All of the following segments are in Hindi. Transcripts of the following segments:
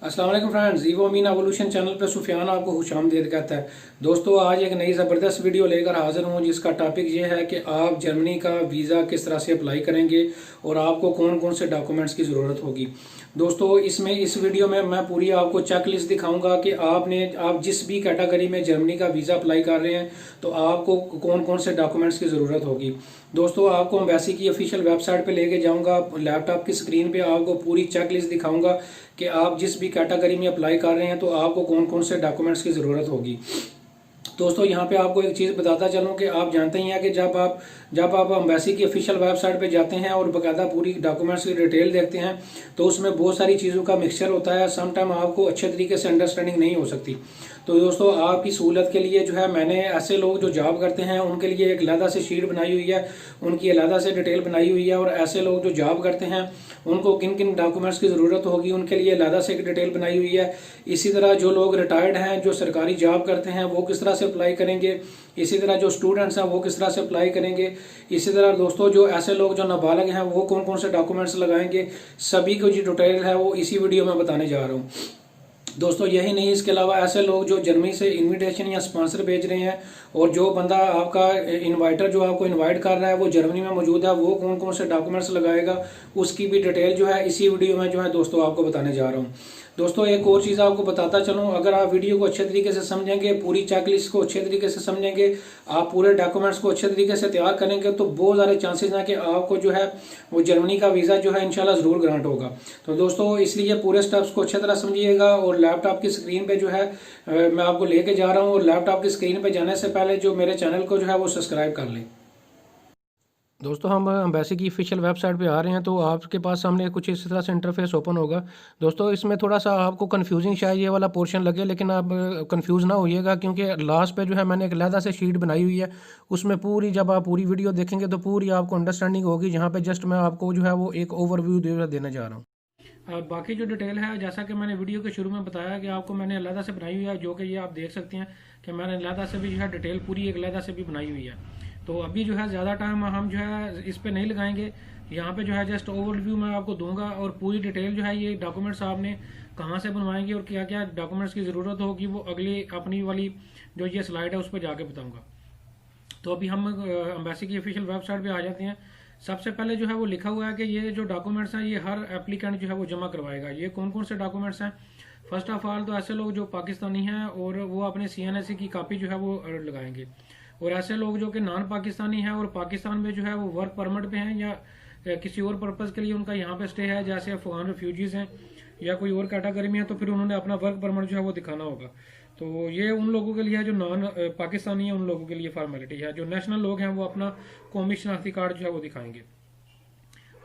अस्सलाम वालेकुम friends, evo mean evolution channel पे सुफियान आपको खुशामदीद कहता है। दोस्तों, आज एक नई ज़बरदस्त वीडियो लेकर हाजिर हूँ जिसका टॉपिक ये है कि आप जर्मनी का वीज़ा किस तरह से अप्लाई करेंगे और आपको कौन कौन से डॉक्यूमेंट्स की ज़रूरत होगी। दोस्तों, इस वीडियो में मैं पूरी आपको चेक लिस्ट दिखाऊंगा कि आप जिस भी कैटेगरी में जर्मनी का वीज़ा अप्लाई कर रहे हैं तो आपको कौन कौन से डॉक्यूमेंट्स की ज़रूरत होगी। दोस्तों, आपको एम्बेसी की ऑफिशियल वेबसाइट पे लेके जाऊंगा, लैपटॉप की स्क्रीन पे आपको पूरी चेक लिस्ट दिखाऊंगा कि आप जिस भी कैटेगरी में अप्लाई कर रहे हैं तो आपको कौन कौन से डॉक्यूमेंट्स की ज़रूरत होगी। दोस्तों, यहाँ पे आपको एक चीज़ बताता चलूँ कि आप जानते ही हैं कि जब आप एम्बेसी की ऑफिशियल वेबसाइट पे जाते हैं और बाकायदा पूरी डॉक्यूमेंट्स की डिटेल देखते हैं तो उसमें बहुत सारी चीज़ों का मिक्सचर होता है। सम टाइम आपको अच्छे तरीके से अंडरस्टैंडिंग नहीं हो सकती। तो दोस्तों, आपकी सहूलत के लिए जो है मैंने ऐसे लोग जो जॉब करते हैं उनके लिए एक अलहदा से शीट बनाई हुई है, उनकी अलहदा से डिटेल बनाई हुई है। और ऐसे लोग जो जॉब करते हैं उनको किन किन डॉक्यूमेंट्स की ज़रूरत होगी उनके लिए अलहदा से एक डिटेल बनाई हुई है। इसी तरह जो लोग रिटायर्ड हैं, जो सरकारी जॉब करते हैं, वो किस तरह से अप्लाई करेंगे। इसी तरह जो स्टूडेंट्स हैं वो किस तरह से अप्लाई करेंगे। इसी तरह दोस्तों, जो ऐसे लोग जो नाबालिग हैं वो कौन कौन से डॉक्यूमेंट्स लगाएंगे, सभी को जो डिटेल है वो इसी वीडियो में बताने जा रहा हूँ। दोस्तों, यही नहीं, इसके अलावा ऐसे लोग जो जर्मनी से इनविटेशन या स्पॉन्सर भेज रहे हैं और जो बंदा आपका इनवाइटर जो आपको इनवाइट कर रहा है वो जर्मनी में मौजूद है, वो कौन कौन से डॉक्यूमेंट्स लगाएगा उसकी भी डिटेल जो है इसी वीडियो में जो है दोस्तों आपको बताने जा रहा हूँ। दोस्तों, एक और चीज़ आपको बताता चलूँ, अगर आप वीडियो को अच्छे तरीके से समझेंगे, पूरी चेकलिस्ट को अच्छे तरीके से समझेंगे, आप पूरे डॉक्यूमेंट्स को अच्छे तरीके से तैयार करेंगे तो बहुत सारे चांसेस हैं कि आपको जो है वो जर्मनी का वीज़ा जो है इंशाल्लाह ज़रूर ग्रांट होगा। तो दोस्तों, इसलिए पूरे स्टेप्स को अच्छी तरह समझिएगा और लैपटॉप की स्क्रीन पे जो है मैं आपको लेके जा रहा हूँ। और लैपटॉप की स्क्रीन पे जाने से पहले जो मेरे चैनल को जो है वो सब्सक्राइब कर लें। दोस्तों, हम एम्बेसी की ऑफिशियल वेबसाइट पे आ रहे हैं तो आपके पास सामने कुछ इस तरह से इंटरफेस ओपन होगा। दोस्तों, इसमें थोड़ा सा आपको कन्फ्यूजिंग शायद ये वाला पोर्शन लगे, लेकिन आप कंफ्यूज ना होइएगा क्योंकि लास्ट पे जो है मैंने एक अलहदा से शीट बनाई हुई है। उसमें पूरी जब आप पूरी वीडियो देखेंगे तो पूरी आपको अंडरस्टैंडिंग होगी। जहाँ पे जस्ट मैं आपको जो है वो एक ओवरव्यू देने जा रहा हूँ। बाकी जो डिटेल है, जैसा कि मैंने वीडियो के शुरू में बताया कि आपको मैंने अलहदा से बनाई हुई है, जो कि ये आप देख सकते हैं कि मैंने अलहदा से भी जो है डिटेल पूरी एक अलहदा से भी बनाई हुई है। तो अभी जो है ज़्यादा टाइम हम जो है इस पर नहीं लगाएंगे। यहाँ पे जो है जस्ट ओवरव्यू मैं आपको दूंगा और पूरी डिटेल जो है ये डॉक्यूमेंट्स आपने कहाँ से बनवाएंगे और क्या क्या डॉक्यूमेंट्स की ज़रूरत होगी वो अगली अपनी वाली जो ये स्लाइड है उस पर जाके बताऊँगा। तो अभी हम अम्बेसी की ऑफिशियल वेबसाइट पे आ जाते हैं। सबसे पहले जो है वो लिखा हुआ है कि ये जो डॉक्यूमेंट्स हैं ये हर एप्लीकेंट जो है वो जमा करवाएगा। ये कौन कौन से डॉक्यूमेंट्स हैं? फर्स्ट ऑफ ऑल तो ऐसे लोग जो पाकिस्तानी हैं और वो अपने CNSE की कापी जो है वो लगाएंगे। और ऐसे लोग जो कि नॉन पाकिस्तानी हैं और पाकिस्तान में जो है वो वर्क परमिट पे हैं या किसी और पर्पज़ के लिए उनका यहाँ पे स्टे है, जैसे अफगान रेफ्यूजीज हैं या कोई और कैटेगरी में है, तो फिर उन्होंने अपना वर्क परमिट जो है वो दिखाना होगा। तो ये उन लोगों के लिए है जो नॉन पाकिस्तानी है, उन लोगों के लिए फॉर्मेलिटी है। जो नेशनल लोग हैं वो अपना कौमी शनाख्ती कार्ड जो है वो दिखाएंगे।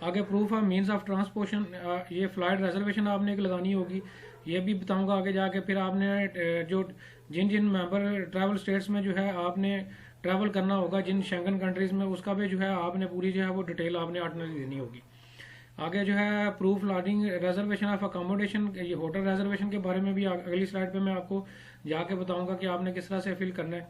आगे proof of means of transportation, ये फ्लाइट रिजर्वेशन आपने एक लगानी होगी, ये भी बताऊंगा आगे जाके। फिर आपने जो जिन जिन मेंबर ट्रैवल स्टेट्स में जो है आपने ट्रैवल करना होगा, जिन शेंगन कंट्रीज में, उसका भी जो है आपने पूरी जो है वो डिटेल आपने ऑर्डिनरी देनी होगी। आगे जो है proof lodging reservation of accommodation, ये होटल रिजर्वेशन के बारे में भी अगली स्लाइड पे मैं आपको जाके बताऊंगा कि आपने किस तरह से फिल करना है,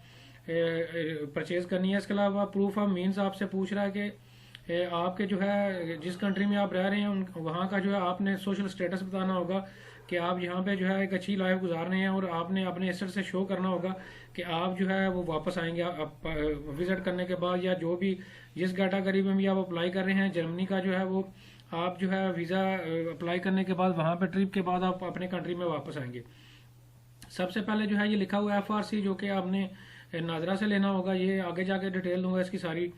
परचेज करनी है। इसके अलावा प्रूफ ऑफ मीन्स आपसे पूछ रहा है कि आपके जो है जिस कंट्री में आप रह रहे हैं वहाँ का जो है आपने सोशल स्टेटस बताना होगा कि आप यहाँ पे जो है एक अच्छी लाइफ गुजार रहे हैं और आपने अपने एसेट से शो करना होगा कि आप जो है वो वापस आएंगे विजिट करने के बाद, या जो भी जिस कैटेगरी में भी आप अप्लाई कर रहे हैं जर्मनी का जो है वो आप जो है वीज़ा अप्लाई करने के बाद वहाँ पे ट्रिप के बाद आप अपने कंट्री में वापस आएंगे। सबसे पहले जो है ये लिखा हुआ है FRC, जो कि आपने नाजरा से लेना होगा। ये आगे जाके डिटेल दूंगा इसकी सारी।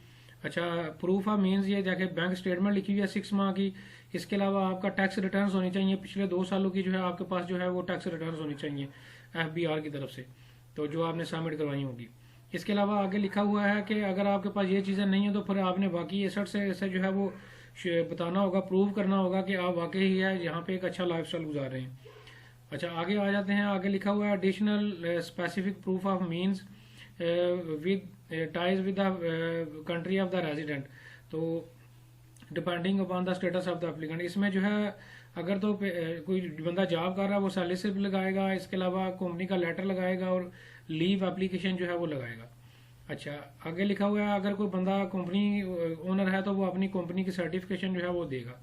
अच्छा, प्रूफ ऑफ मीन्स, ये जाके बैंक स्टेटमेंट लिखी हुई है 6 माह की। इसके अलावा आपका टैक्स रिटर्न्स होनी चाहिए, पिछले 2 सालों की जो है आपके पास जो है वो टैक्स रिटर्न्स होनी चाहिए FBR की तरफ से, तो जो आपने सबमिट करवाई होगी। इसके अलावा आगे लिखा हुआ है कि अगर आपके पास ये चीज़ें नहीं है तो फिर आपने बाकी एसेट से जो है वो बताना होगा, प्रूव करना होगा कि आप वाकई ही है यहाँ पे एक अच्छा लाइफ स्टाइल गुजार रहे हैं। अच्छा, आगे आ जाते हैं। आगे लिखा हुआ है additional specific proof of means with ties with the country of the resident, तो depending upon the status of the applicant. इसमें जो है अगर तो कोई बंदा जॉब कर रहा है वो सैलरी स्लिप लगाएगा, इसके अलावा कंपनी का लेटर लगाएगा और लीव एप्लीकेशन जो है वो लगाएगा। अच्छा, आगे लिखा हुआ है अगर कोई बंदा कंपनी ओनर है तो वो अपनी कंपनी की सर्टिफिकेशन जो है वो देगा।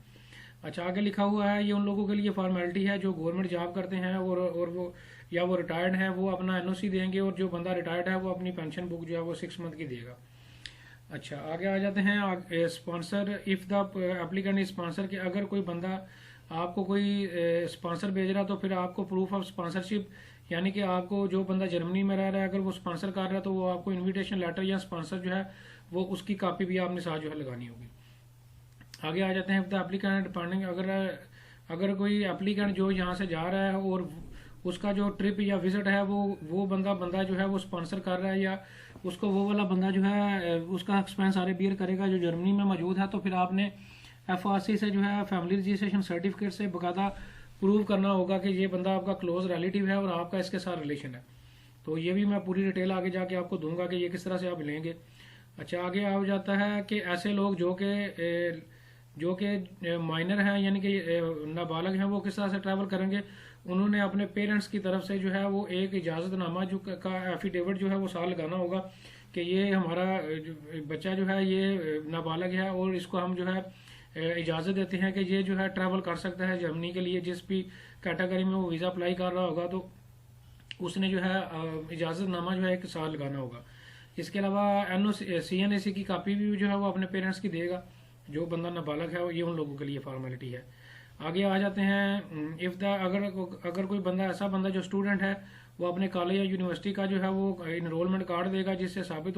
अच्छा, आगे लिखा हुआ है ये उन लोगों के लिए फॉर्मेलिटी है जो गवर्नमेंट जॉब करते हैं और वो या वो रिटायर्ड हैं, वो अपना एनओसी देंगे, और जो बंदा रिटायर्ड है वो अपनी पेंशन बुक जो है वो 6 मंथ की देगा। अच्छा, आगे आ जाते हैं sponsor. If the applicant is sponsor, कि अगर कोई बंदा आपको कोई स्पॉन्सर भेज रहा है तो फिर आपको प्रूफ ऑफ स्पॉन्सरशिप, यानी कि आपको जो बंदा जर्मनी में रह रहा है अगर वो स्पॉन्सर कर रहा है तो वो आपको इनविटेशन लेटर या स्पॉन्सर जो है वो उसकी कॉपी भी आपने साथ जो है लगानी होगी। आगे आ जाते हैं द एप्लीकेंट डिपेंडिंग, अगर कोई एप्लीकेंट जो यहाँ से जा रहा है और उसका जो ट्रिप या विजिट है वो बंदा जो है वो स्पॉन्सर कर रहा है, या उसको वो वाला बंदा जो है उसका एक्सपेंस सारे बियर करेगा जो जर्मनी में मौजूद है, तो फिर आपने FRC से जो है फैमिली रजिस्ट्रेशन सर्टिफिकेट से बकायदा प्रूव करना होगा कि ये बंदा आपका क्लोज रिलेटिव है और आपका इसके साथ रिलेशन है। तो ये भी मैं पूरी डिटेल आगे जाके आपको दूंगा कि ये किस तरह से आप लेंगे। अच्छा, आगे आ जाता है कि ऐसे लोग जो कि माइनर हैं यानी कि नाबालग हैं, वो किस तरह से ट्रैवल करेंगे। उन्होंने अपने पेरेंट्स की तरफ से जो है वो एक इजाजतनामा जो का एफिडेविट जो है वो साथ लगाना होगा कि ये हमारा बच्चा जो है ये नाबालग है और इसको हम जो है इजाजत देते हैं कि ये जो है ट्रैवल कर सकता है जर्मनी के लिए। जिस भी कैटेगरी में वो वीजा अप्लाई कर रहा होगा तो उसने जो है इजाजतनामा जो है एक साल लगाना होगा। इसके अलावा CNAC की कॉपी भी जो है वो अपने पेरेंट्स की देगा जो बंदा नाबालग है, ये उन लोगों के लिए फॉर्मेलिटी है। आगे आ जाते हैं इफ द अगर कोई बंदा ऐसा बंदा जो स्टूडेंट है वो अपने कॉलेज या यूनिवर्सिटी का जो है वो इनरोलमेंट कार्ड देगा जिससे साबित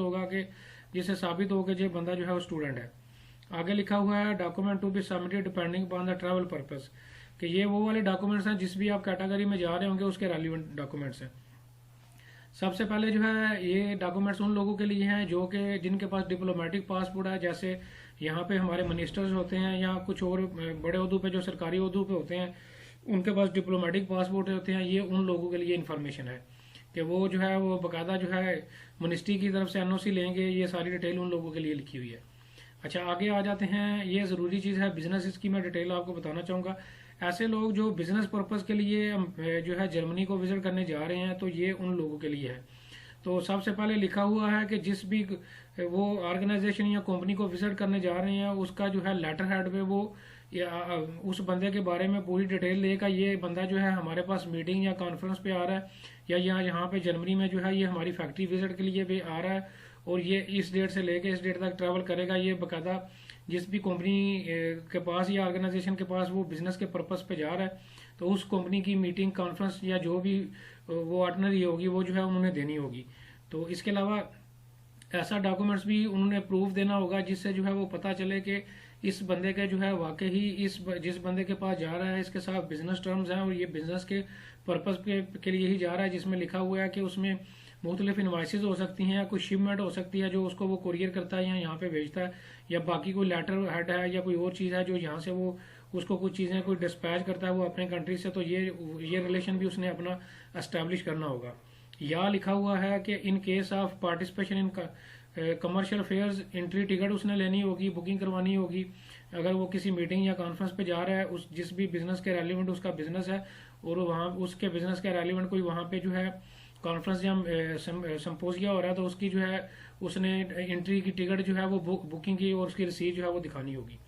हो कि ये बंदा जो है वो स्टूडेंट है। आगे लिखा हुआ है document to be submitted depending upon the travel purpose, कि ये वो वाले डॉक्यूमेंट्स हैं जिस भी आप कैटेगरी में जा रहे होंगे उसके रेलिवेंट डॉक्यूमेंट्स हैं। सबसे पहले जो है ये डॉक्यूमेंट्स उन लोगों के लिए हैं जो कि जिनके पास डिप्लोमेटिक पासपोर्ट है, जैसे यहाँ पे हमारे मिनिस्टर्स होते हैं या कुछ और बड़े ओहदों पे जो सरकारी ओहदों पे होते हैं उनके पास डिप्लोमेटिक पासपोर्ट होते हैं। ये उन लोगों के लिए इन्फॉर्मेशन है कि वो जो है वो बाकायदा जो है मिनिस्ट्री की तरफ से NOC लेंगे। ये सारी डिटेल उन लोगों के लिए लिखी हुई है। अच्छा, आगे आ जाते हैं, ये ज़रूरी चीज़ है बिजनेस, इसकी मैं डिटेल आपको बताना चाहूँगा। ऐसे लोग जो बिजनेस पर्पज़ के लिए जो है जर्मनी को विजिट करने जा रहे हैं तो ये उन लोगों के लिए है। तो सबसे पहले लिखा हुआ है कि जिस भी वो ऑर्गेनाइजेशन या कंपनी को विजिट करने जा रहे हैं उसका जो है लेटर हेड पे वो उस बंदे के बारे में पूरी डिटेल देगा। ये बंदा जो है हमारे पास मीटिंग या कॉन्फ्रेंस पे आ रहा है या यहाँ पे जर्मनी में जो है ये हमारी फैक्ट्री विजिट के लिए भी आ रहा है और ये इस डेट से लेके इस डेट तक ट्रैवल करेगा। ये बाकायदा जिस भी कंपनी के पास या ऑर्गेनाइजेशन के पास वो बिजनेस के पर्पस पे जा रहा है तो उस कंपनी की मीटिंग कॉन्फ्रेंस या जो भी वो ऑर्डिनरी होगी वो जो है उन्होंने देनी होगी। तो इसके अलावा ऐसा डॉक्यूमेंट्स भी उन्होंने प्रूफ देना होगा जिससे जो है वो पता चले कि इस बंदे के जो है वाकई ही जिस बंदे के पास जा रहा है इसके साथ बिजनेस टर्म्स हैं और ये बिजनेस के पर्पस के लिए ही जा रहा है, जिसमें लिखा हुआ है कि उसमें मुख्तलिफ इन्वाइसेज हो सकती हैं, कोई शिपमेंट हो सकती है जो उसको वो कुरियर करता है या यहाँ पे भेजता है, या बाकी कोई लेटर हेड है या कोई और चीज़ है जो यहाँ से वो उसको कुछ चीज़ें कोई डिस्पैच करता है वो अपने कंट्री से। तो ये रिलेशन भी उसने अपना एस्टेब्लिश करना होगा। या लिखा हुआ है कि in case of participation in commercial affairs entry ticket उसने लेनी होगी, बुकिंग करवानी होगी। अगर वो किसी मीटिंग या कॉन्फ्रेंस पे जा रहा है उस जिस भी बिजनेस के रेलिवेंट उसका बिजनेस है और वहाँ उसके बिजनेस के रेलिवेंट कोई वहाँ पे जो है कॉन्फ्रेंस या संपोजिया हो रहा है तो उसकी जो है उसने एंट्री की टिकट जो है वो बुकिंग की और उसकी रसीद जो है वो दिखानी होगी।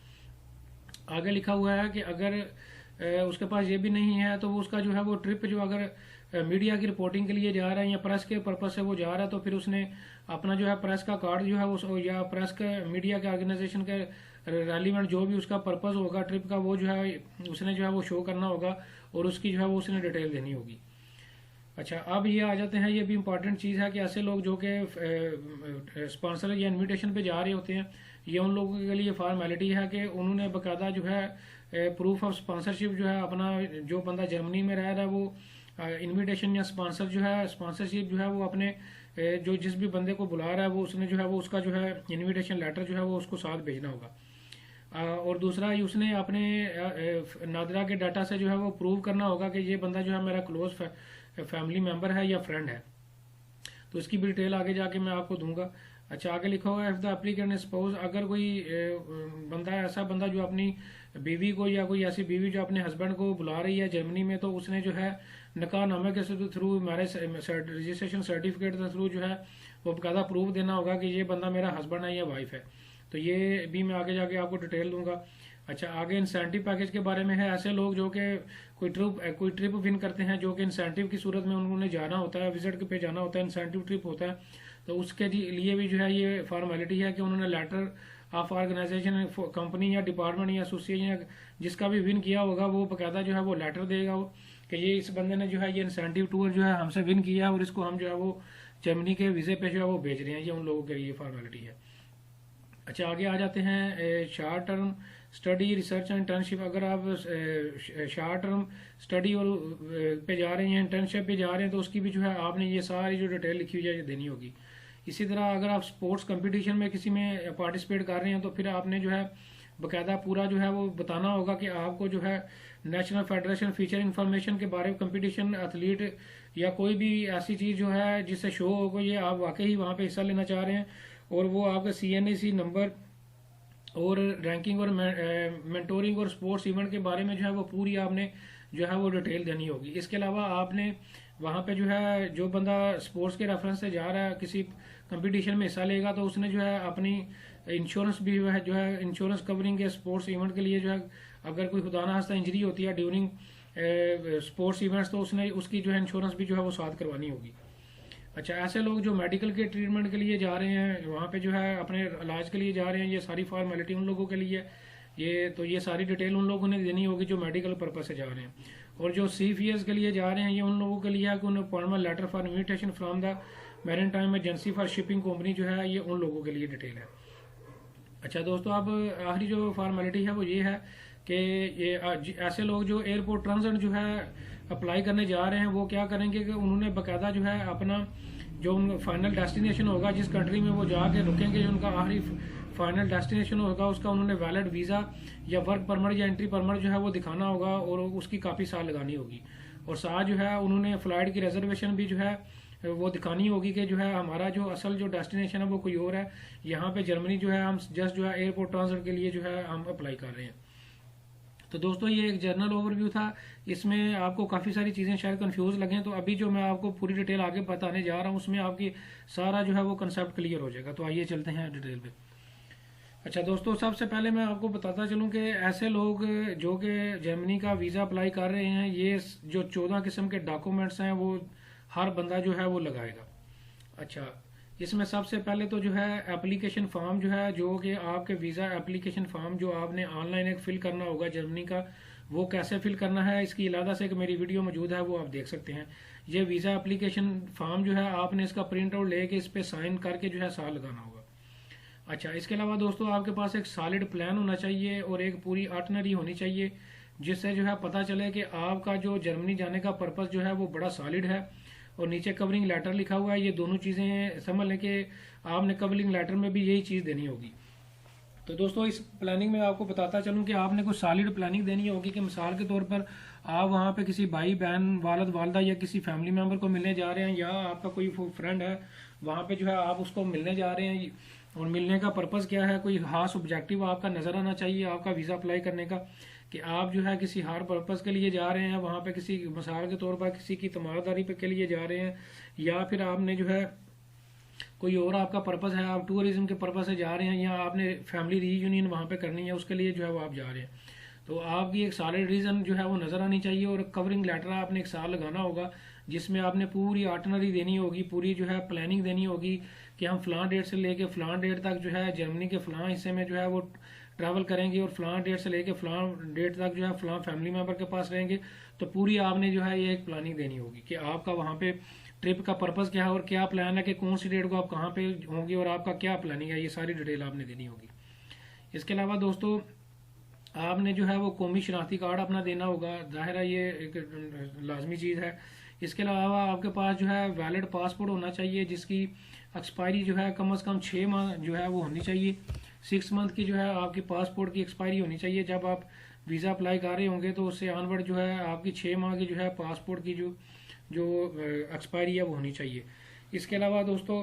आगे लिखा हुआ है कि अगर उसके पास ये भी नहीं है तो वो उसका जो है वो ट्रिप जो अगर मीडिया की रिपोर्टिंग के लिए जा रहा है या प्रेस के पर्पज से वो जा रहा है तो फिर उसने अपना जो है प्रेस का कार्ड जो है वो या प्रेस के मीडिया के ऑर्गेनाइजेशन के रेलिवेंट जो भी उसका पर्पज होगा ट्रिप का वो जो है उसने जो है वो शो करना होगा और उसकी जो है वो उसने डिटेल देनी होगी। अच्छा, अब ये आ जाते हैं, ये भी इंपॉर्टेंट चीज़ है कि ऐसे लोग जो कि स्पॉन्सर या इनविटेशन पे जा रहे होते हैं ये उन लोगों के लिए फॉर्मेलिटी है कि उन्होंने बाकायदा जो है प्रूफ ऑफ स्पॉन्सरशिप जो है अपना जो बंदा जर्मनी में रह रहा है वो इनविटेशन या स्पॉन्सरशिप जो है वो अपने जो जिस भी बंदे को बुला रहा है वो उसने जो है वो उसका जो है इनविटेशन लेटर जो है वो उसको साथ भेजना होगा। और दूसरा उसने अपने नादरा के डाटा से जो है वो प्रूव करना होगा कि ये बंदा जो है मेरा क्लोज फैमिली मेंबर है या फ्रेंड है। तो इसकी भी डिटेल आगे जाके मैं आपको दूंगा। अच्छा, आगे लिखा हुआ है इफ द एप्लीकेंट सपोज, अगर कोई बंदा ऐसा बंदा जो अपनी बीवी को या कोई ऐसी बीवी जो अपने हस्बैंड को बुला रही है जर्मनी में तो उसने जो है निकाहनामे के थ्रू मैरिज रजिस्ट्रेशन सर्टिफिकेट के थ्रू जो है वो बकायदा प्रूफ देना होगा कि ये बंदा मेरा हस्बैंड है या वाइफ है। तो ये भी मैं आगे जाके आपको डिटेल दूंगा। अच्छा, आगे इंसेंटिव पैकेज के बारे में है। ऐसे लोग जो कि कोई ट्रिप विन करते हैं, जो कि इंसेंटिव की सूरत में उन्होंने जाना होता है, विजिट पे जाना होता है, इंसेंटिव ट्रिप होता है, तो उसके लिए भी जो है ये फॉर्मेलिटी है कि उन्होंने लेटर ऑफ ऑर्गेनाइजेशन, कंपनी या डिपार्टमेंट या एसोसिएशन जिसका भी विन किया होगा वो बकायदा जो है वो लेटर देगा कि ये इस बंदे ने जो है ये इंसेंटिव टूर जो है हमसे विन किया है और इसको हम जो है वो जर्मनी के वीजे पे जो है वो भेज रहे हैं। ये उन लोगों के लिए फॉर्मेलिटी है। अच्छा, आगे आ जाते हैं short term study, research and internship. अगर आप शॉर्ट टर्म स्टडी और पे जा रहे हैं, इंटर्नशिप पे जा रहे हैं, तो उसकी भी जो है आपने ये सारी जो डिटेल लिखी हुई है ये देनी होगी। इसी तरह अगर आप स्पोर्ट्स कंपटीशन में किसी में पार्टिसिपेट कर रहे हैं तो फिर आपने जो है बकायदा पूरा जो है वो बताना होगा कि आपको जो है नेशनल फेडरेशन फीचर इंफॉर्मेशन के बारे में कंपटीशन, एथलीट या कोई भी ऐसी चीज जो है जिससे शो हो ये आप वाकई वहां पे हिस्सा लेना चाह रहे हैं, और वो आपका CNAC नंबर और रैंकिंग और मेंटोरिंग और स्पोर्ट्स इवेंट के बारे में जो है वो पूरी आपने जो है वो डिटेल देनी होगी। इसके अलावा आपने वहां पे जो है जो बंदा स्पोर्ट्स के रेफरेंस से जा रहा है किसी कंपटीशन में हिस्सा लेगा तो उसने जो है अपनी इंश्योरेंस भी जो है इंश्योरेंस कवरिंग के स्पोर्ट्स इवेंट के लिए जो है अगर कोई खुदा ना खास्ता इंजरी होती है ड्यूरिंग स्पोर्ट्स इवेंट्स तो उसने उसकी जो है इंश्योरेंस भी जो है वो साथ करवानी होगी। अच्छा, ऐसे लोग जो मेडिकल के ट्रीटमेंट के लिए जा रहे हैं, वहाँ पे जो है अपने इलाज के लिए जा रहे हैं, ये सारी फॉर्मेलिटी उन लोगों के लिए ये सारी डिटेल उन लोगों ने देनी होगी जो मेडिकल पर्पज से जा रहे हैं। और जो CFES के लिए जा रहे हैं ये उन लोगों के लिए है कि उन्हें appointment letter for invitation from the maritime agency for shipping company जो है ये उन लोगों के लिए डिटेल है। अच्छा दोस्तों, अब आखिरी जो फॉर्मेलिटी है वो ये है कि ये ऐसे लोग जो एयरपोर्ट ट्रांजिट जो है अप्लाई करने जा रहे हैं वो क्या करेंगे कि उन्होंने बाकायदा जो है अपना जो उनका फाइनल डेस्टिनेशन होगा, जिस कंट्री में वो जाके रुकेंगे, जो उनका आखिरी फाइनल डेस्टिनेशन होगा उसका उन्होंने वैलिड वीजा या वर्क परमिट या एंट्री परमिट जो है वो दिखाना होगा और उसकी काफी साल लगानी होगी। और साथ जो है उन्होंने फ्लाइट की रिजर्वेशन भी जो है वो दिखानी होगी कि जो है हमारा जो असल जो डेस्टिनेशन है वो कोई और है, यहाँ पे जर्मनी जो है हम जस्ट जो है एयरपोर्ट ट्रांजिट के लिए जो है हम अप्लाई कर रहे हैं। तो दोस्तों ये एक जनरल ओवरव्यू था, इसमें आपको काफ़ी सारी चीज़ें शायद कंफ्यूज लगें, तो अभी जो मैं आपको पूरी डिटेल आगे बताने जा रहा हूँ उसमें आपकी सारा जो है वो कंसेप्ट क्लियर हो जाएगा। तो आइए चलते हैं डिटेल पे। अच्छा दोस्तों, सबसे पहले मैं आपको बताता चलूँ कि ऐसे लोग जो कि जर्मनी का वीज़ा अप्लाई कर रहे हैं, ये जो 14 किस्म के डॉक्यूमेंट्स हैं वो हर बंदा जो है वो लगाएगा। अच्छा, इसमें सबसे पहले तो जो है एप्लीकेशन फॉर्म जो है, जो कि आपके वीज़ा एप्लीकेशन फॉर्म जो आपने ऑनलाइन एक फिल करना होगा जर्मनी का, वो कैसे फिल करना है इसकी इलादा से एक मेरी वीडियो मौजूद है, वो आप देख सकते हैं। ये वीज़ा एप्लीकेशन फॉर्म जो है आपने इसका प्रिंट आउट लेके इस पे साइन करके जो है साल लगाना होगा। अच्छा, इसके अलावा दोस्तों आपके पास एक सॉलिड प्लान होना चाहिए और एक पूरी आर्टनरी होनी चाहिए, जिससे जो है पता चले कि आपका जो जर्मनी जाने का पर्पज जो है वो बड़ा सॉलिड है। और नीचे कवरिंग लेटर लिखा हुआ है, ये दोनों चीजें समझ लें कि आपने कवरिंग लेटर में भी यही चीज देनी होगी। तो दोस्तों इस प्लानिंग में आपको बताता चलूं कि आपने कुछ सॉलिड प्लानिंग देनी होगी कि मिसाल के तौर पर आप वहां पे किसी भाई बहन वालद वालदा या किसी फैमिली मेंबर को मिलने जा रहे हैं, या आपका कोई फ्रेंड है वहां पे जो है आप उसको मिलने जा रहे हैं, और मिलने का पर्पज क्या है, कोई खास ऑब्जेक्टिव आपका नजर आना चाहिए आपका वीजा अप्लाई करने का, कि आप जो है किसी हार पर्पज के लिए जा रहे हैं, वहां पे किसी मिसाल के तौर पर किसी की तमारदारी पे के लिए जा रहे हैं, या फिर आपने जो है कोई और आपका पर्पज है, आप टूरिज्म के पर्पज से जा रहे हैं, या आपने फैमिली रीयूनियन वहां पे करनी है, उसके लिए जो है वो आप जा रहे हैं। तो आपकी एक सॉलिड रीजन जो है वो नजर आनी चाहिए, और कवरिंग लेटर आपने एक साल लगाना होगा जिसमें आपने पूरी आर्टनरी देनी होगी, पूरी जो है प्लानिंग देनी होगी कि हम फलां डेट से लेके फलां डेट तक जो है जर्मनी के फलां हिस्से में जो है वो ट्रैवल करेंगे, और फलां डेट से लेके फलां डेट तक जो है फलां फैमिली मेंबर के पास रहेंगे। तो पूरी आपने जो है ये एक प्लानिंग देनी होगी कि आपका वहां पे ट्रिप का पर्पज क्या है और क्या प्लान है, कि कौन सी डेट को आप कहाँ पे होंगे और आपका क्या प्लानिंग है, ये सारी डिटेल आपने देनी होगी। इसके अलावा दोस्तों आपने जो है वो कौमी शनाख्ती कार्ड अपना देना होगा, जाहिर है ये एक लाजमी चीज़ है। इसके अलावा आपके पास जो है वैलिड पासपोर्ट होना चाहिए जिसकी एक्सपायरी जो है कम से कम 6 माह जो है वो होनी चाहिए। 6 मंथ की जो है आपकी पासपोर्ट की एक्सपायरी होनी चाहिए। जब आप वीज़ा अप्लाई कर रहे होंगे तो उससे ऑनवर्ड जो है आपकी 6 माह की जो है पासपोर्ट की जो एक्सपायरी है वो होनी चाहिए। इसके अलावा दोस्तों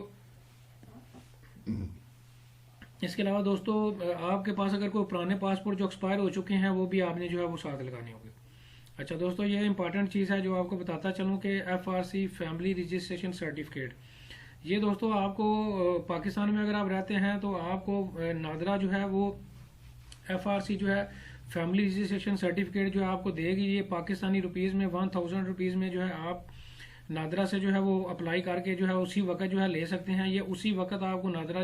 आपके पास अगर कोई पुराने पासपोर्ट जो एक्सपायर हो चुके हैं वो भी आपने जो है वो साथ लगाने होंगे। अच्छा दोस्तों, ये इंपॉर्टेंट चीज़ है जो आपको बताता चलूँ कि FRC फैमिली रजिस्ट्रेशन सर्टिफिकेट, ये दोस्तों आपको पाकिस्तान में अगर आप रहते हैं तो आपको नादरा जो है वो FRC जो है फैमिली रजिस्ट्रेशन सर्टिफिकेट जो है आपको देगी, ये पाकिस्तानी रुपीज़ में 1000 रुपीज़ में जो है आप नादरा से जो है वो अप्लाई करके जो है उसी वक्त जो है ले सकते हैं। ये उसी वक्त आपको नादरा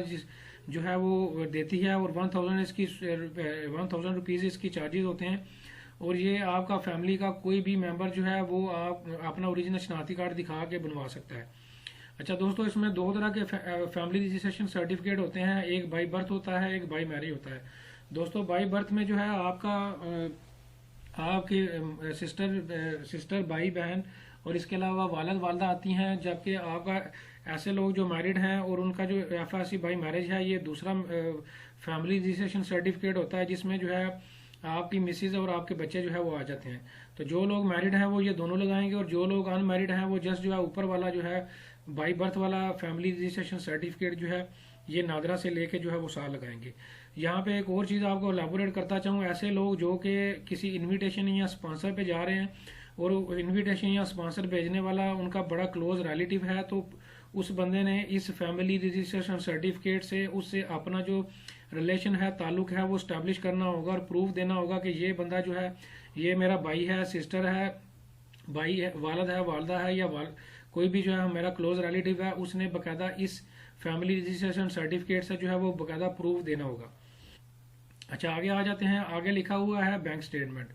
जो है वो देती है, और 1000 रुपीज़ इसकी चार्जेस होते हैं। और ये आपका फैमिली का कोई भी मेंबर जो है वो आप अपना ओरिजिनल शनाख्ती कार्ड दिखा के बनवा सकता है। अच्छा दोस्तों, इसमें दो तरह के फैमिली रजिस्ट्रेशन सर्टिफिकेट होते हैं, एक बाई बर्थ होता है, एक बाई मैरिज होता है। दोस्तों बाई बर्थ में जो है आपका आपके सिस्टर भाई बहन और इसके अलावा वालद वालदा आती हैं, जबकि आपका ऐसे लोग जो मैरिड हैं और उनका जो FRC बाई मैरिज है, ये दूसरा फैमिली रजिस्ट्रेशन सर्टिफिकेट होता है, जिसमें जो है आपकी मिसेज और आपके बच्चे जो है वो आ जाते हैं। तो जो लोग मैरिड हैं वो ये दोनों लगाएंगे, और जो लोग अनमैरिड हैं वो जस्ट जो है ऊपर वाला जो है बाई बर्थ वाला फैमिली रजिस्ट्रेशन सर्टिफिकेट जो है ये नादरा से लेके जो है वो साल लगाएंगे। यहाँ पे एक और चीज़ आपको एलाबोरेट करता चाहूँ, ऐसे लोग जो कि किसी इन्विटेशन या स्पॉन्सर पे जा रहे हैं और इन्विटेशन या स्पॉन्सर भेजने वाला उनका बड़ा क्लोज रिलेटिव है, तो उस बंदे ने इस फैमिली रजिस्ट्रेशन सर्टिफिकेट से उससे अपना जो रिलेशन है, ताल्लुक है, वो स्टैब्लिश करना होगा और प्रूफ देना होगा कि ये बंदा जो है ये मेरा भाई है, सिस्टर है, भाई है, वालद है, वालदा है, या कोई भी जो है मेरा क्लोज रिलेटिव है, उसने बकायदा इस फैमिली रजिस्ट्रेशन सर्टिफिकेट से जो है वो बकायदा प्रूफ देना होगा। अच्छा आगे आ जाते हैं, आगे लिखा हुआ है बैंक स्टेटमेंट।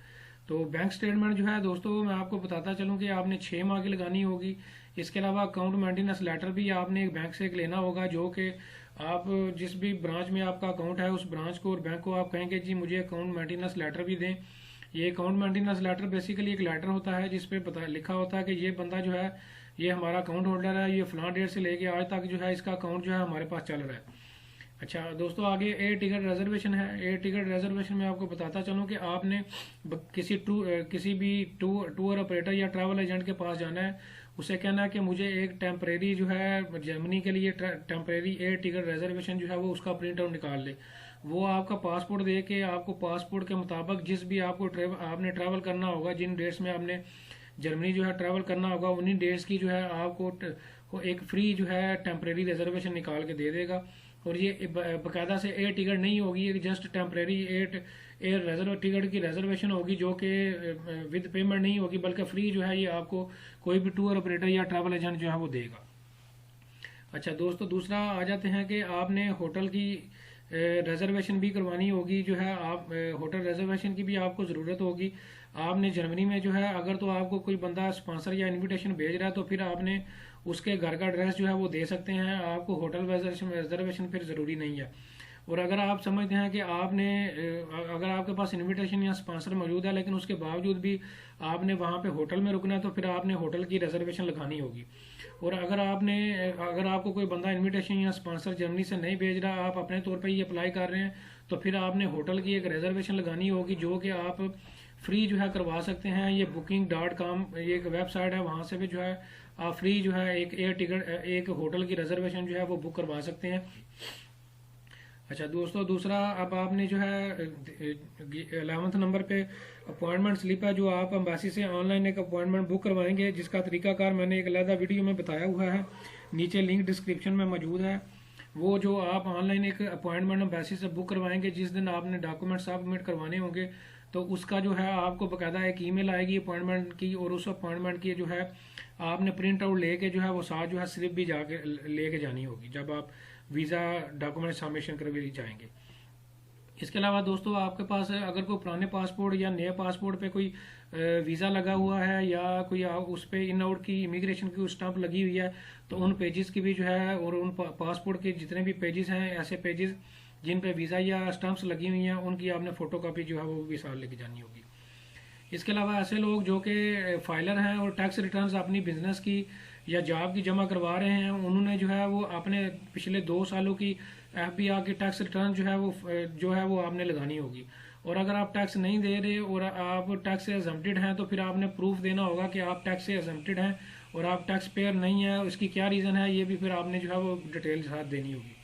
तो बैंक स्टेटमेंट जो है दोस्तों मैं आपको बताता चलूं कि आपने 6 माह की लगानी होगी। इसके अलावा अकाउंट मेंटेनेंस लेटर भी आपने एक बैंक से एक लेना होगा, जो कि आप जिस भी ब्रांच में आपका अकाउंट है उस ब्रांच को और बैंक को आप कहेंगे जी मुझे अकाउंट मेंटेनेंस लेटर भी दें। ये अकाउंट मेंटेनेंस लेटर बेसिकली एक लेटर होता है जिसपे लिखा होता है कि ये बंदा जो है ये हमारा अकाउंट होल्डर है, ये फलां डेट से लेके आज तक जो है इसका अकाउंट जो है हमारे पास चल रहा है। अच्छा दोस्तों आगे एयर टिकट रिजर्वेशन है। एयर टिकट रिजर्वेशन में आपको बताता चलूं कि आपने किसी भी टूर ऑपरेटर या ट्रैवल एजेंट के पास जाना है, उसे कहना है कि मुझे एक टेम्परेरी जो है जर्मनी के लिए टेम्परेरी एयर टिकट रिजर्वेशन जो है वो उसका प्रिंट आउट निकाल ले। वो आपका पासपोर्ट दे के आपको पासपोर्ट के मुताबिक जिस भी आपने ट्रैवल करना होगा, जिन डेट्स में आपने जर्मनी जो है ट्रैवल करना होगा, उन्हीं डेट्स की जो है आपको एक फ्री जो है टेम्परेरी रिजर्वेशन निकाल के दे देगा। और ये बाकायदा से एयर टिकट नहीं होगी, ये जस्ट टेम्परेरी एयर टिकट की रिजर्वेशन होगी, जो कि विद पेमेंट नहीं होगी बल्कि फ्री जो है ये आपको कोई भी टूर ऑपरेटर या ट्रैवल एजेंट जो है वो देगा। अच्छा दोस्तों दूसरा आ जाते हैं कि आपने होटल की रिजर्वेशन भी करवानी होगी, जो है आप होटल रिजर्वेशन की भी आपको ज़रूरत होगी। आपने जर्मनी में जो है अगर तो आपको कोई बंदा स्पॉन्सर या इनविटेशन भेज रहा है तो फिर आपने उसके घर का एड्रेस जो है वो दे सकते हैं, आपको होटल रिजर्वेशन फिर ज़रूरी नहीं है। और अगर आप समझते हैं कि अगर आपके पास इनविटेशन या स्पॉन्सर मौजूद है लेकिन उसके बावजूद भी आपने वहाँ पे होटल में रुकना है, तो फिर आपने होटल की रिजर्वेशन लगानी होगी। और अगर आपको कोई बंदा इनविटेशन या स्पॉन्सर जर्मनी से नहीं भेज रहा, आप अपने तौर पर ही अप्लाई कर रहे हैं, तो फिर आपने होटल की एक रिजर्वेशन लगानी होगी, जो कि आप फ्री जो है करवा सकते हैं। ये booking.com ये एक वेबसाइट है, वहां से भी जो है आप फ्री जो है एक होटल की रिजर्वेशन जो है वो बुक करवा सकते हैं। अच्छा दोस्तों दूसरा, अब आपने जो है 11वें नंबर पे अपॉइंटमेंट स्लिप है, जो आप एम्बेसी से ऑनलाइन एक अपॉइंटमेंट बुक करवाएंगे, जिसका तरीकाकार मैंने एक अलग वीडियो में बताया हुआ है, नीचे लिंक डिस्क्रिप्शन में मौजूद है। वो जो आप ऑनलाइन एक अपॉइंटमेंट एम्बेसी से बुक करवाएंगे, जिस दिन आपने डॉक्यूमेंट सबमिट करवाने होंगे, तो उसका जो है आपको बकायदा एक ईमेल आएगी अपॉइंटमेंट की, और उस अपॉइंटमेंट की जो है आपने प्रिंट आउट लेके जो है वो साथ जो है स्लिप भी जाके लेके जानी होगी जब आप वीज़ा डॉक्यूमेंट सबमिशन करके जाएंगे। इसके अलावा दोस्तों आपके पास अगर कोई पुराने पासपोर्ट या नए पासपोर्ट पे कोई वीज़ा लगा हुआ है या कोई उस पे इन आउट की इमिग्रेशन की स्टैंप लगी हुई है, तो उन पेजेस की भी जो है और उन पासपोर्ट के जितने भी पेजेस हैं, ऐसे पेजेस जिन पे वीज़ा या स्टैंप्स लगी हुई हैं, उनकी आपने फोटोकॉपी जो है वो भी साथ लेके जानी होगी। इसके अलावा ऐसे लोग जो कि फाइलर हैं और टैक्स रिटर्न्स अपनी बिजनेस की या जॉब की जमा करवा रहे हैं, उन्होंने जो है वो अपने पिछले 2 सालों की FBR की टैक्स रिटर्न जो है वो आपने लगानी होगी। और अगर आप टैक्स नहीं दे रहे और आप टैक्स से एग्जम्प्टेड हैं, तो फिर आपने प्रूफ देना होगा कि आप टैक्स से एग्जम्प्टेड हैं और आप टैक्स पेयर नहीं है, इसकी क्या रीज़न है, ये भी फिर आपने जो है वो डिटेल साथ देनी होगी।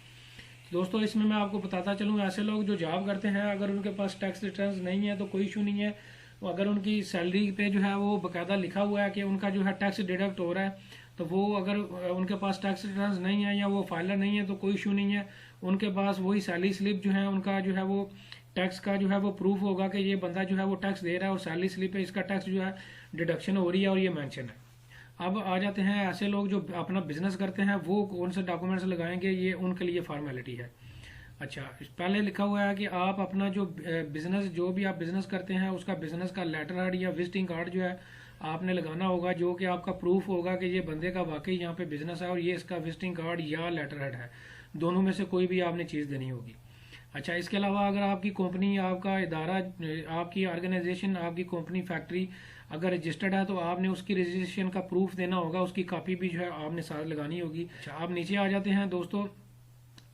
दोस्तों इसमें मैं आपको बताता चलूँ, ऐसे लोग जो जॉब करते हैं अगर उनके पास टैक्स रिटर्न्स नहीं है तो कोई इशू नहीं है। अगर उनकी सैलरी पे जो है वो बाकायदा लिखा हुआ है कि उनका जो है टैक्स डिडक्ट हो रहा है, तो वो अगर उनके पास टैक्स रिटर्न्स नहीं है या वो फाइलर नहीं है तो कोई इशू नहीं है। उनके पास वही सैलरी स्लिप जो है उनका जो है वो टैक्स का जो है वो प्रूफ होगा कि ये बंदा जो है वो टैक्स दे रहा है और सैलरी स्लिप पे इसका टैक्स जो है डिडक्शन हो रही है और ये मेंशन है। अब आ जाते हैं ऐसे लोग जो अपना बिजनेस करते हैं, वो कौन से डॉक्यूमेंट्स लगाएंगे, ये उनके लिए फॉर्मेलिटी है। अच्छा, पहले लिखा हुआ है कि आप अपना जो बिजनेस, जो भी आप बिजनेस करते हैं उसका बिजनेस का लेटर हेड या विजिटिंग कार्ड जो है आपने लगाना होगा, जो कि आपका प्रूफ होगा कि ये बंदे का वाकई यहाँ पे बिजनेस है और ये इसका विजिटिंग कार्ड या लेटर हेड है, दोनों में से कोई भी आपने चीज़ देनी होगी। अच्छा, इसके अलावा अगर आपकी कंपनी, आपका इदारा, आपकी ऑर्गेनाइजेशन, आपकी कंपनी, फैक्ट्री अगर रजिस्टर्ड है तो आपने उसकी रजिस्ट्रेशन का प्रूफ देना होगा, उसकी कॉपी भी जो है आपने साथ लगानी होगी। अच्छा, आप नीचे आ जाते हैं दोस्तों,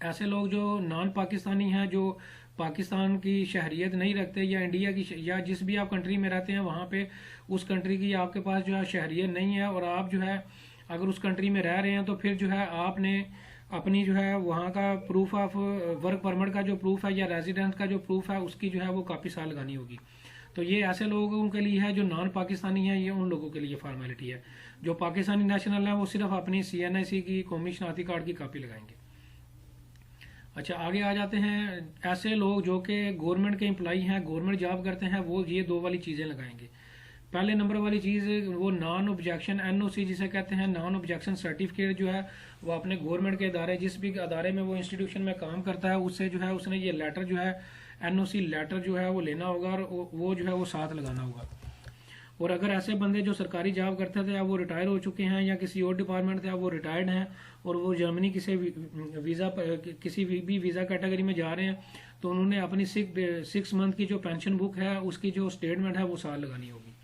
ऐसे लोग जो नॉन पाकिस्तानी हैं, जो पाकिस्तान की शहरियत नहीं रखते या इंडिया की या जिस भी आप कंट्री में रहते हैं वहाँ पे उस कंट्री की आपके पास जो है शहरियत नहीं है और आप जो है अगर उस कंट्री में रह रहे हैं तो फिर जो है आपने अपनी जो है वहाँ का प्रूफ ऑफ वर्क परमिट का जो प्रूफ है या रेजिडेंस का जो प्रूफ है उसकी जो है वो काफ़ी साल लगानी होगी। तो ये ऐसे लोगों के लिए है जो नॉन पाकिस्तानी है, ये उन लोगों के लिए फॉर्मेलिटी है। जो पाकिस्तानी नेशनल है वो सिर्फ अपनी CNIC की कौमी शनाख्ती कार्ड की कापी लगाएंगे। अच्छा, आगे आ जाते हैं ऐसे लोग जो कि गवर्नमेंट के एम्प्लॉई हैं, गवर्नमेंट जॉब करते हैं, वो ये दो वाली चीज़ें लगाएंगे। पहले नंबर वाली चीज़ वो नॉन ऑब्जेक्शन NOC जिसे कहते हैं, नॉन ऑब्जेक्शन सर्टिफिकेट जो है वो अपने गवर्नमेंट के इदारे, जिस भी अदारे में वो इंस्टीट्यूशन में काम करता है उससे जो है उसने ये लेटर जो है NOC लेटर जो है वो लेना होगा और वो जो है वो साथ लगाना होगा। और अगर ऐसे बंदे जो सरकारी जॉब करते थे या वो रिटायर हो चुके हैं या किसी और डिपार्टमेंट थे, वो रिटायर्ड हैं और वो जर्मनी किसी भी वीज़ा कैटेगरी में जा रहे हैं तो उन्होंने अपनी 6 मंथ की जो पेंशन बुक है उसकी जो स्टेटमेंट है वो साथ लगानी होगी।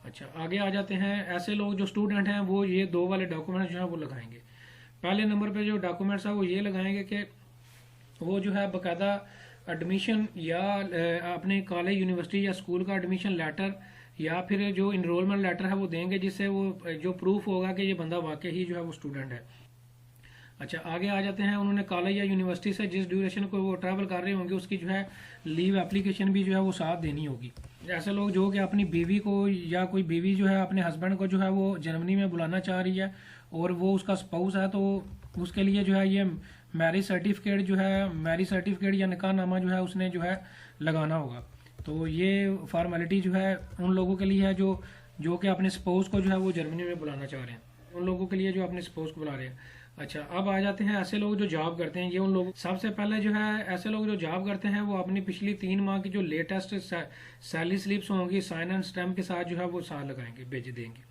अच्छा, आगे आ जाते हैं ऐसे लोग जो स्टूडेंट हैं, वो ये दो वाले डॉक्यूमेंट्स जो है वो लगाएंगे। पहले नंबर पे जो डॉक्यूमेंट्स है वो ये लगाएंगे कि वो जो है बाकायदा एडमिशन या अपने कॉलेज, यूनिवर्सिटी या स्कूल का एडमिशन लेटर या फिर जो इनरोलमेंट लेटर है वो देंगे, जिससे वो जो प्रूफ होगा कि ये बंदा वाकई ही जो है वो स्टूडेंट है। अच्छा, आगे आ जाते हैं, उन्होंने कॉलेज या यूनिवर्सिटी से जिस ड्यूरेशन को वो ट्रैवल कर रहे होंगे उसकी जो है लीव एप्लीकेशन भी जो है वो साथ देनी होगी। ऐसे लोग जो कि अपनी बीवी को या कोई बीवी जो है अपने हस्बैंड को जो है वो जर्मनी में बुलाना चाह रही है और वो उसका स्पाउस है, तो उसके लिए जो है ये मैरिज सर्टिफिकेट या निकाहनामा जो है उसने जो है लगाना होगा। तो ये फॉर्मेलिटी जो है उन लोगों के लिए है जो कि अपने स्पाउस को जो है वो जर्मनी में बुलाना चाह रहे हैं, उन लोगों के लिए जो अपने स्पाउस को बुला रहे हैं। अच्छा, अब आ जाते हैं ऐसे लोग जो जॉब करते हैं, ये उन लोग, सबसे पहले जो है ऐसे लोग जो जॉब करते हैं वो अपनी पिछली 3 माह की जो लेटेस्ट सैलरी स्लिप्स होंगी साइन एंड स्टैम्प के साथ जो है वो साथ लगाएंगे, भेज देंगे।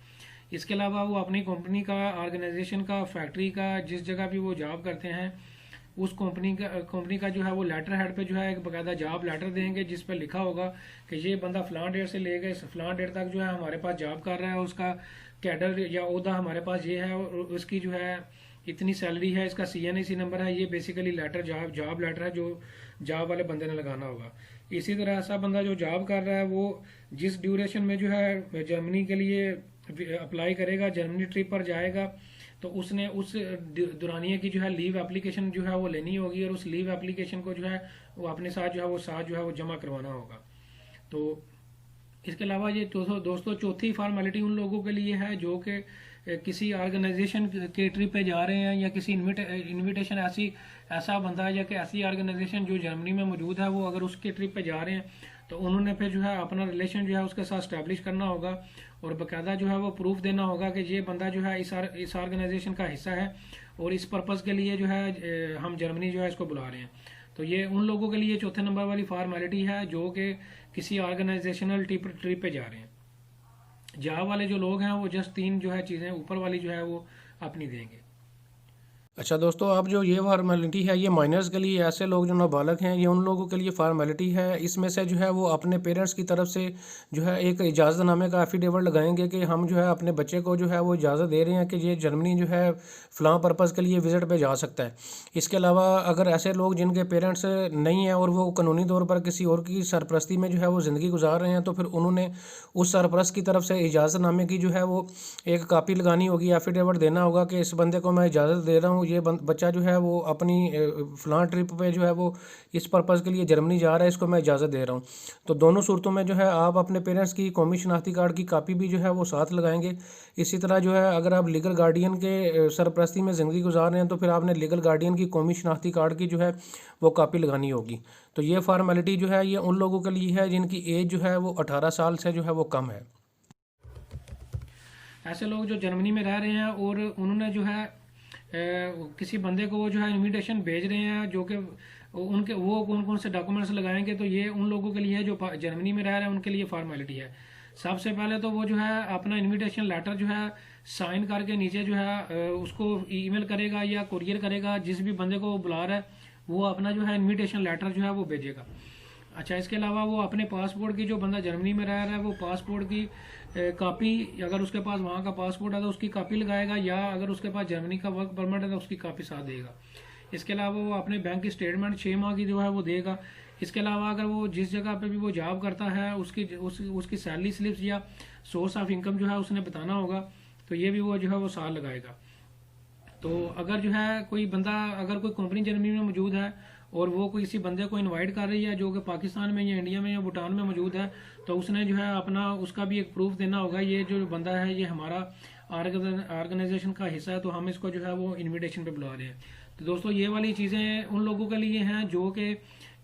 इसके अलावा वो अपनी कंपनी का, ऑर्गेनाइजेशन का, फैक्ट्री का, जिस जगह भी वो जॉब करते हैं उस कंपनी का जो है वो लेटर हेड पे जो है एक बाकायदा जॉब लेटर देंगे जिस पे लिखा होगा कि ये बंदा फलां डेट से लेकर फलां डेट तक जो है हमारे पास जॉब कर रहा है, उसका कैडर या ओहदा हमारे पास ये है और उसकी जो है इतनी सैलरी है, इसका CNIC नंबर है। ये बेसिकली लेटर जॉब लेटर है जो जॉब वाले बंदे ने लगाना होगा। इसी तरह ऐसा बंदा जो जॉब कर रहा है वो जिस ड्यूरेशन में जो है जर्मनी के लिए अप्लाई करेगा, जर्मनी ट्रिप पर जाएगा, तो उसने उस दुरानिया की जो है लीव एप्लीकेशन जो है वो लेनी होगी और उस लीव एप्लीकेशन को जो है वो अपने साथ जो है वो जमा करवाना होगा। तो इसके अलावा ये दोस्तों चौथी फॉर्मेलिटी उन लोगों के लिए है जो कि किसी ऑर्गेनाइजेशन के ट्रिप पे जा रहे हैं या किसी इनविटेशन ऐसा बंदा या कि ऐसी ऑर्गेनाइजेशन जो जर्मनी में मौजूद है वो अगर उसके ट्रिप पे जा रहे हैं तो उन्होंने फिर जो है अपना रिलेशन जो है उसके साथ स्टैब्लिश करना होगा और बाकायदा जो है वो प्रूफ देना होगा कि ये बंदा जो है इस ऑर्गेनाइजेशन का हिस्सा है और इस पर्पज़ के लिए जो है हम जर्मनी जो है इसको बुला रहे हैं। तो ये उन लोगों के लिए चौथे नंबर वाली फॉर्मेलिटी है जो कि किसी ऑर्गेनाइजेशनल ट्रिप पे जा रहे हैं। जॉब वाले जो लोग हैं वो जस्ट 3 जो है चीज़ें ऊपर वाली जो है वो अपनी देंगे। अच्छा दोस्तों, अब जो ये फॉर्मेलिटी है ये माइनर्स के लिए, ऐसे लोग जो नाबालग हैं, ये उन लोगों के लिए फॉर्मेलिटी है। इसमें से जो है वो अपने पेरेंट्स की तरफ से जो है एक इजाज़तनामे का एफिडेविट लगाएंगे कि हम जो है अपने बच्चे को जो है वो इजाज़त दे रहे हैं कि ये जर्मनी जो है फ़लाँ पर्पज़ के लिए विज़िट पे जा सकता है। इसके अलावा अगर ऐसे लोग जिनके पेरेंट्स नहीं हैं और वो कानूनी तौर पर किसी और की सरपरस्ती में जो है वो ज़िंदगी गुजार रहे हैं तो फिर उन्होंने उस सरपरस्त की तरफ से इजाज़तनामे की जो है वो एक कापी लगानी होगी, एफिडेविट देना होगा कि इस बंदे को मैं इजाज़त दे रहा हूँ हूँ ये बच्चा जो है वो अपनी फ़लाँ ट्रिप पे जो है वो इस पर्पज़ के लिए जर्मनी जा रहा है, इसको मैं इजाज़त दे रहा हूँ। तो दोनों सूरतों में जो है आप अपने पेरेंट्स की कौमी शनाख्ती कार्ड की कापी भी जो है वो साथ लगाएंगे। इसी तरह जो है अगर आप लीगल गार्डियन के सरपरस्ती में ज़िंदगी गुजार रहे हैं तो फिर आपने लीगल गार्डियन की कौमी शनाख्ती कार्ड की जो है वो कापी लगानी होगी। तो ये फार्मेलिटी जो है ये उन लोगों के लिए है जिनकी एज जो है वो 18 साल से जो है वो कम है। ऐसे लोग जो जर्मनी में रह रहे हैं और उन्होंने जो है किसी बंदे को वो जो है इनविटेशन भेज रहे हैं, जो कि उनके वो कौन कौन से डॉक्यूमेंट्स लगाएंगे, तो ये उन लोगों के लिए है जो जर्मनी में रह रहे हैं, उनके लिए फॉर्मेलिटी है। सबसे पहले तो वो जो है अपना इनविटेशन लेटर जो है साइन करके नीचे जो है उसको ईमेल करेगा या कुरियर करेगा, जिस भी बंदे को वो बुला रहा है वो अपना जो है इनविटेशन लेटर जो है वो भेजेगा। अच्छा, इसके अलावा वो अपने पासपोर्ट की, जो बंदा जर्मनी में रह रहा है वो पासपोर्ट की कापी, अगर उसके पास वहाँ का पासपोर्ट है तो उसकी कापी लगाएगा, या अगर उसके पास जर्मनी का वर्क परमिट है तो उसकी कापी साथ देगा। इसके अलावा वो अपने बैंक की स्टेटमेंट 6 माह की जो है वो देगा। इसके अलावा अगर वो जिस जगह पे भी वो जॉब करता है उसकी सैलरी स्लिप्स या सोर्स ऑफ इनकम जो है उसने बताना होगा, तो ये भी वो जो है वो साल लगाएगा। तो अगर जो है कोई बंदा, अगर कोई कंपनी जर्मनी में मौजूद है और वो किसी बंदे को इनवाइट कर रही है जो कि पाकिस्तान में या इंडिया में या भूटान में मौजूद है, तो उसने जो है अपना उसका भी एक प्रूफ देना होगा, ये जो बंदा है ये हमारा ऑर्गेनाइजेशन का हिस्सा है, तो हम इसको जो है वो इनविटेशन पे बुला रहे हैं। तो दोस्तों ये वाली चीज़ें उन लोगों के लिए हैं जो कि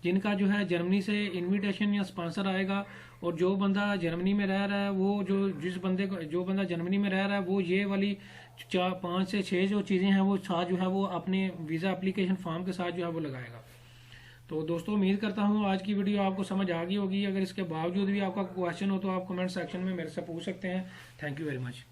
जिनका जो है जर्मनी से इनविटेशन या स्पॉन्सर आएगा, और जो बंदा जर्मनी में रह रहा है वो जो बंदा जर्मनी में रह रहा है वो ये वाली 5 से 6 जो चीज़ें हैं वो साथ जो है वो अपने वीज़ा एप्लीकेशन फॉर्म के साथ जो है वो लगाएगा। तो दोस्तों उम्मीद करता हूँ आज की वीडियो आपको समझ आ गई होगी। अगर इसके बावजूद भी आपका क्वेश्चन हो तो आप कमेंट सेक्शन में मेरे से पूछ सकते हैं। Thank you very much.